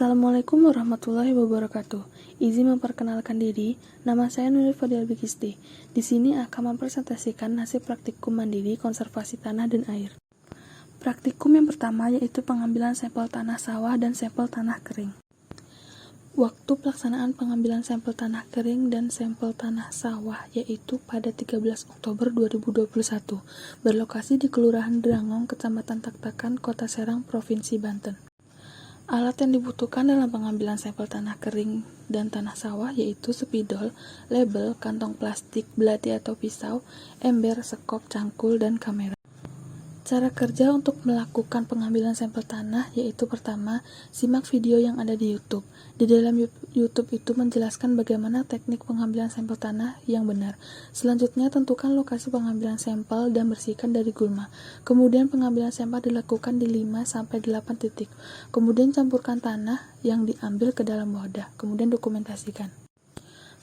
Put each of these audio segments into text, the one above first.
Assalamualaikum warahmatullahi wabarakatuh. Izin memperkenalkan diri, nama saya Nuril Fadil Bikisti. Di sini akan mempresentasikan hasil praktikum mandiri konservasi tanah dan air. Praktikum yang pertama yaitu pengambilan sampel tanah sawah dan sampel tanah kering. Waktu pelaksanaan pengambilan sampel tanah kering dan sampel tanah sawah yaitu pada 13 Oktober 2021, berlokasi di Kelurahan Drangong, Kecamatan Taktakan, Kota Serang, Provinsi Banten. Alat yang dibutuhkan dalam pengambilan sampel tanah kering dan tanah sawah yaitu spidol, label, kantong plastik, belati atau pisau, ember, sekop, cangkul, dan kamera. Cara kerja untuk melakukan pengambilan sampel tanah yaitu pertama, simak video yang ada di YouTube. Di dalam YouTube itu menjelaskan bagaimana teknik pengambilan sampel tanah yang benar. Selanjutnya, tentukan lokasi pengambilan sampel dan bersihkan dari gulma. Kemudian pengambilan sampel dilakukan di 5-8 titik. Kemudian campurkan tanah yang diambil ke dalam wadah. Kemudian dokumentasikan.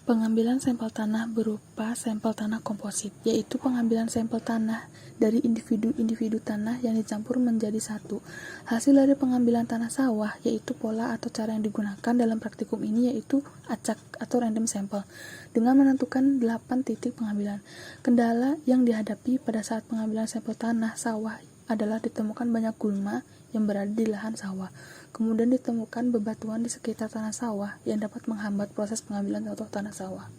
Pengambilan sampel tanah berupa sampel tanah komposit, yaitu pengambilan sampel tanah dari individu-individu tanah yang dicampur menjadi satu. Hasil dari pengambilan tanah sawah, yaitu pola atau cara yang digunakan dalam praktikum ini yaitu acak atau random sample, dengan menentukan 8 titik pengambilan. Kendala yang dihadapi pada saat pengambilan sampel tanah sawah adalah ditemukan banyak gulma yang berada di lahan sawah. Kemudian ditemukan bebatuan di sekitar tanah sawah yang dapat menghambat proses pengambilan contoh tanah sawah.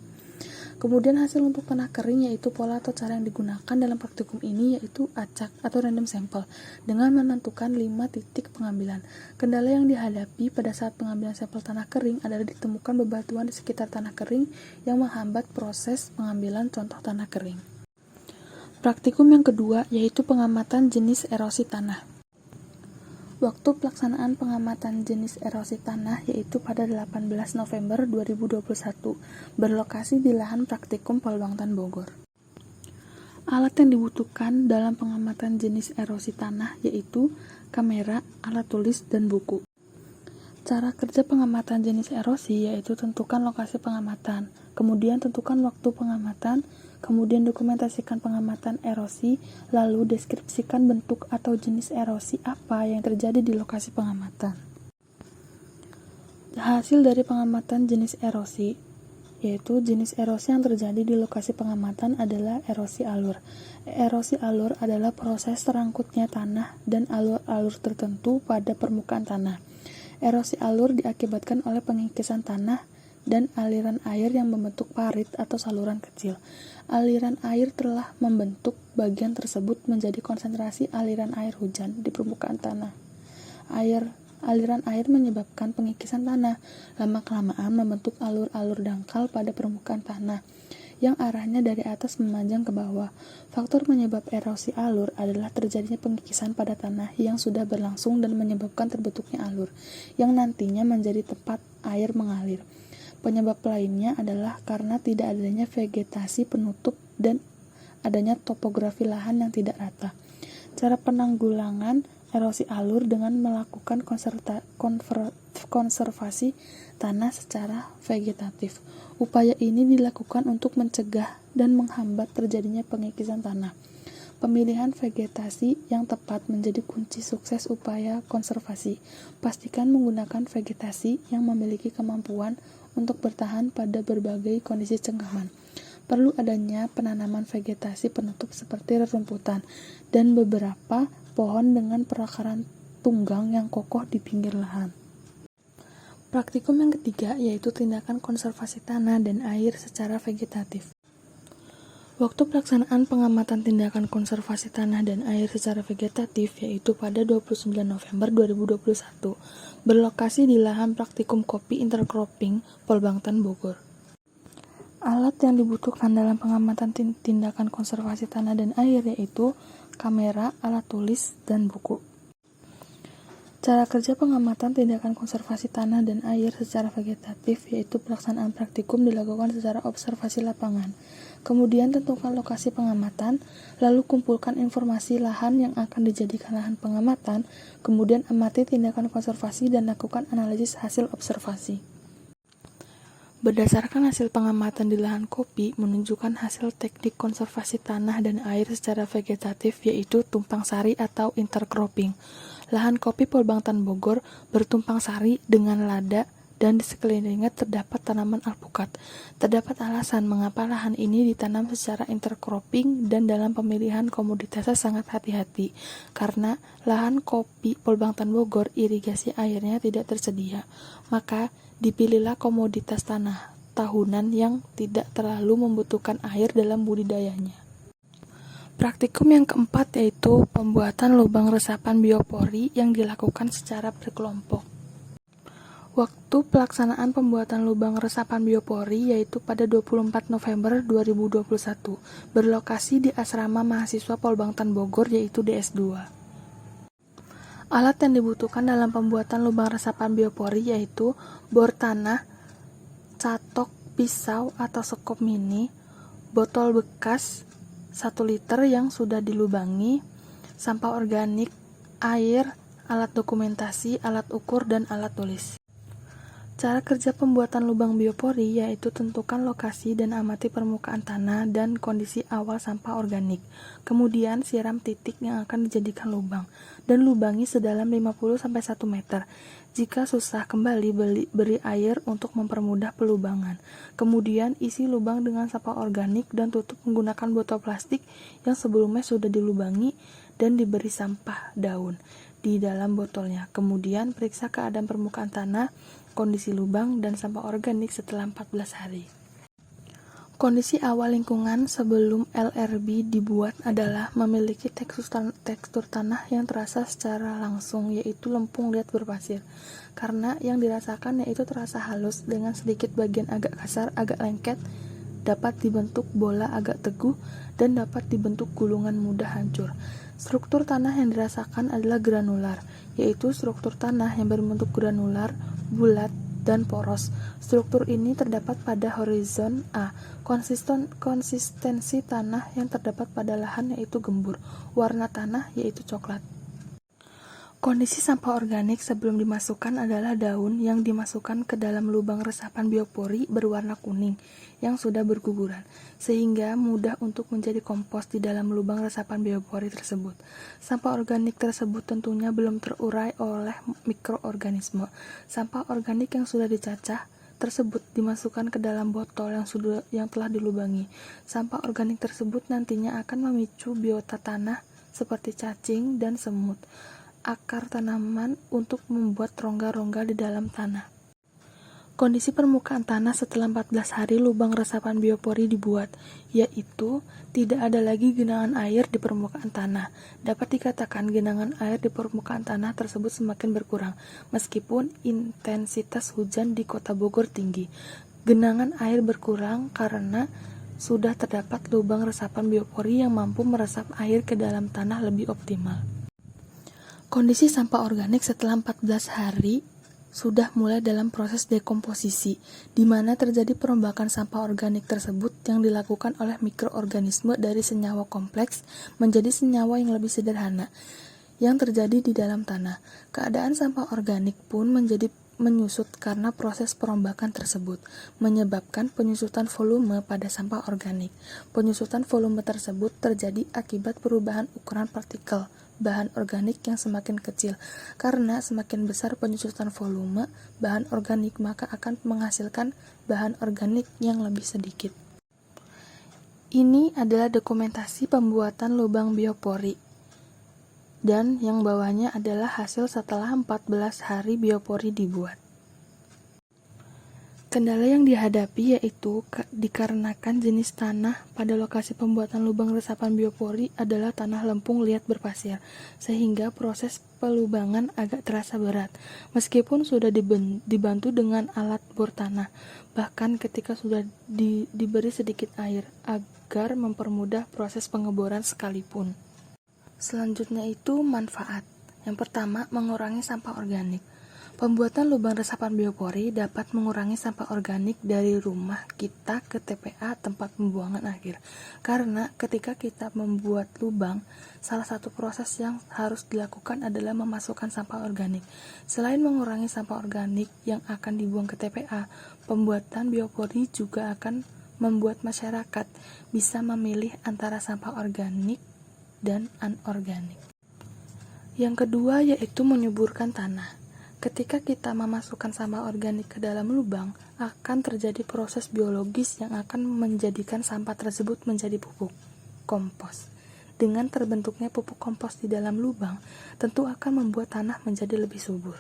Kemudian hasil untuk tanah kering yaitu pola atau cara yang digunakan dalam praktikum ini yaitu acak atau random sample dengan menentukan 5 titik pengambilan. Kendala yang dihadapi pada saat pengambilan sampel tanah kering adalah ditemukan bebatuan di sekitar tanah kering yang menghambat proses pengambilan contoh tanah kering. Praktikum yang kedua yaitu pengamatan jenis erosi tanah. Waktu pelaksanaan pengamatan jenis erosi tanah yaitu pada 18 November 2021, berlokasi di lahan praktikum Polbangtan Bogor. Alat yang dibutuhkan dalam pengamatan jenis erosi tanah yaitu kamera, alat tulis, dan buku. Cara kerja pengamatan jenis erosi yaitu tentukan lokasi pengamatan, kemudian tentukan waktu pengamatan, kemudian dokumentasikan pengamatan erosi, lalu deskripsikan bentuk atau jenis erosi apa yang terjadi di lokasi pengamatan. Hasil dari pengamatan jenis erosi, yaitu jenis erosi yang terjadi di lokasi pengamatan adalah erosi alur. Erosi alur adalah proses terangkutnya tanah dan alur-alur tertentu pada permukaan tanah. Erosi alur diakibatkan oleh pengikisan tanah dan aliran air yang membentuk parit atau saluran kecil. Aliran air telah membentuk bagian tersebut menjadi konsentrasi aliran air hujan di permukaan tanah. Aliran air menyebabkan pengikisan tanah, lama-kelamaan membentuk alur-alur dangkal pada permukaan tanah yang arahnya dari atas memanjang ke bawah. Faktor penyebab erosi alur adalah terjadinya pengikisan pada tanah yang sudah berlangsung dan menyebabkan terbentuknya alur, yang nantinya menjadi tempat air mengalir. Penyebab lainnya adalah karena tidak adanya vegetasi penutup dan adanya topografi lahan yang tidak rata. Cara penanggulangan erosi alur dengan melakukan konservasi tanah secara vegetatif. Upaya ini dilakukan untuk mencegah dan menghambat terjadinya pengikisan tanah. Pemilihan vegetasi yang tepat menjadi kunci sukses upaya konservasi. Pastikan menggunakan vegetasi yang memiliki kemampuan untuk bertahan pada berbagai kondisi cengkaman. Perlu adanya penanaman vegetasi penutup seperti rerumputan dan beberapa pohon dengan perakaran tunggang yang kokoh di pinggir lahan. Praktikum yang ketiga yaitu tindakan konservasi tanah dan air secara vegetatif. Waktu pelaksanaan pengamatan tindakan konservasi tanah dan air secara vegetatif yaitu pada 29 November 2021, berlokasi di lahan praktikum kopi intercropping Polbangtan Bogor. Alat yang dibutuhkan dalam pengamatan tindakan konservasi tanah dan air yaitu kamera, alat tulis, dan buku. Cara kerja pengamatan tindakan konservasi tanah dan air secara vegetatif yaitu pelaksanaan praktikum dilakukan secara observasi lapangan. Kemudian tentukan lokasi pengamatan, lalu kumpulkan informasi lahan yang akan dijadikan lahan pengamatan, kemudian amati tindakan konservasi dan lakukan analisis hasil observasi. Berdasarkan hasil pengamatan di lahan kopi menunjukkan hasil teknik konservasi tanah dan air secara vegetatif yaitu tumpang sari atau intercropping. Lahan kopi Polbangtan Bogor bertumpang sari dengan lada dan di sekelilingnya terdapat tanaman alpukat. Terdapat alasan mengapa lahan ini ditanam secara intercropping dan dalam pemilihan komoditasnya sangat hati-hati, karena lahan kopi Polbangtan Bogor irigasi airnya tidak tersedia. Maka dipilihlah komoditas tanah tahunan yang tidak terlalu membutuhkan air dalam budidayanya. Praktikum yang keempat yaitu pembuatan lubang resapan biopori yang dilakukan secara berkelompok. Waktu pelaksanaan pembuatan lubang resapan biopori yaitu pada 24 November 2021, berlokasi di Asrama Mahasiswa Polbangtan Bogor yaitu DS2. Alat yang dibutuhkan dalam pembuatan lubang resapan biopori yaitu bor tanah, catok, pisau atau sekop mini, botol bekas 1 liter yang sudah dilubangi, sampah organik, air, alat dokumentasi, alat ukur, dan alat tulis. Cara kerja pembuatan lubang biopori yaitu tentukan lokasi dan amati permukaan tanah dan kondisi awal sampah organik. Kemudian siram titik yang akan dijadikan lubang dan lubangi sedalam 50-1 meter. Jika susah, kembali beri air untuk mempermudah pelubangan. Kemudian isi lubang dengan sampah organik dan tutup menggunakan botol plastik yang sebelumnya sudah dilubangi dan diberi sampah daun di dalam botolnya. Kemudian periksa keadaan permukaan tanah, kondisi lubang, dan sampah organik setelah 14 hari. Kondisi awal lingkungan sebelum LRB dibuat adalah memiliki tekstur tanah yang terasa secara langsung, yaitu lempung liat berpasir. Karena yang dirasakan yaitu terasa halus dengan sedikit bagian agak kasar, agak lengket, dapat dibentuk bola agak teguh, dan dapat dibentuk gulungan mudah hancur. Struktur tanah yang dirasakan adalah granular, yaitu struktur tanah yang berbentuk granular, bulat, dan poros. Struktur ini terdapat pada horizon A. Konsistensi tanah yang terdapat pada lahan yaitu gembur. Warna tanah yaitu coklat. Kondisi sampah organik sebelum dimasukkan adalah daun yang dimasukkan ke dalam lubang resapan biopori berwarna kuning yang sudah berguguran, sehingga mudah untuk menjadi kompos di dalam lubang resapan biopori tersebut. Sampah organik tersebut tentunya belum terurai oleh mikroorganisme. Sampah organik yang sudah dicacah tersebut dimasukkan ke dalam botol yang telah dilubangi. Sampah organik tersebut nantinya akan memicu biota tanah seperti cacing dan semut, akar tanaman untuk membuat rongga-rongga di dalam tanah. Kondisi permukaan tanah setelah 14 hari lubang resapan biopori dibuat, yaitu tidak ada lagi genangan air di permukaan tanah. Dapat dikatakan genangan air di permukaan tanah tersebut semakin berkurang, meskipun intensitas hujan di Kota Bogor tinggi. Genangan air berkurang karena sudah terdapat lubang resapan biopori yang mampu meresap air ke dalam tanah lebih optimal. Kondisi sampah organik setelah 14 hari sudah mulai dalam proses dekomposisi, di mana terjadi perombakan sampah organik tersebut yang dilakukan oleh mikroorganisme dari senyawa kompleks menjadi senyawa yang lebih sederhana yang terjadi di dalam tanah. Keadaan sampah organik pun menjadi menyusut karena proses perombakan tersebut, menyebabkan penyusutan volume pada sampah organik. Penyusutan volume tersebut terjadi akibat perubahan ukuran partikel bahan organik yang semakin kecil. Karena semakin besar penyusutan volume bahan organik, maka akan menghasilkan bahan organik yang lebih sedikit. Ini adalah dokumentasi pembuatan lubang biopori, dan yang bawahnya adalah hasil setelah 14 hari biopori dibuat. Kendala yang dihadapi yaitu dikarenakan jenis tanah pada lokasi pembuatan lubang resapan biopori adalah tanah lempung liat berpasir, sehingga proses pelubangan agak terasa berat, meskipun sudah dibantu dengan alat bor tanah, bahkan ketika sudah diberi sedikit air, agar mempermudah proses pengeboran sekalipun. Selanjutnya itu manfaat. Yang pertama, mengurangi sampah organik. Pembuatan lubang resapan biopori dapat mengurangi sampah organik dari rumah kita ke TPA, tempat pembuangan akhir. Karena ketika kita membuat lubang, salah satu proses yang harus dilakukan adalah memasukkan sampah organik. Selain mengurangi sampah organik yang akan dibuang ke TPA, pembuatan biopori juga akan membuat masyarakat bisa memilih antara sampah organik dan anorganik. Yang kedua yaitu menyuburkan tanah. Ketika kita memasukkan sampah organik ke dalam lubang, akan terjadi proses biologis yang akan menjadikan sampah tersebut menjadi pupuk kompos. Dengan terbentuknya pupuk kompos di dalam lubang, tentu akan membuat tanah menjadi lebih subur.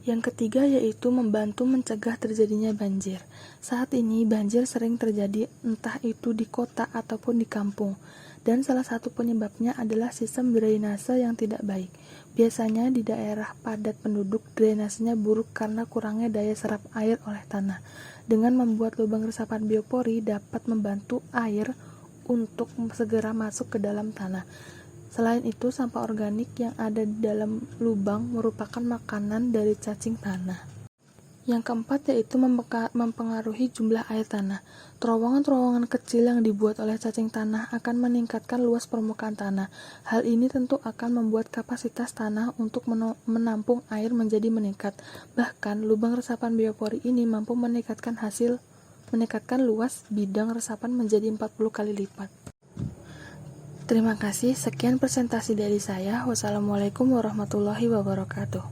Yang ketiga yaitu membantu mencegah terjadinya banjir. Saat ini banjir sering terjadi entah itu di kota ataupun di kampung, dan salah satu penyebabnya adalah sistem drainase yang tidak baik. Biasanya di daerah padat penduduk drainasenya buruk karena kurangnya daya serap air oleh tanah. Dengan membuat lubang resapan biopori dapat membantu air untuk segera masuk ke dalam tanah. Selain itu, sampah organik yang ada di dalam lubang merupakan makanan dari cacing tanah. Yang keempat yaitu mempengaruhi jumlah air tanah. Terowongan-terowongan kecil yang dibuat oleh cacing tanah akan meningkatkan luas permukaan tanah. Hal ini tentu akan membuat kapasitas tanah untuk menampung air menjadi meningkat. Bahkan, lubang resapan biopori ini mampu meningkatkan luas bidang resapan menjadi 40 kali lipat. Terima kasih, sekian presentasi dari saya. Wassalamualaikum warahmatullahi wabarakatuh.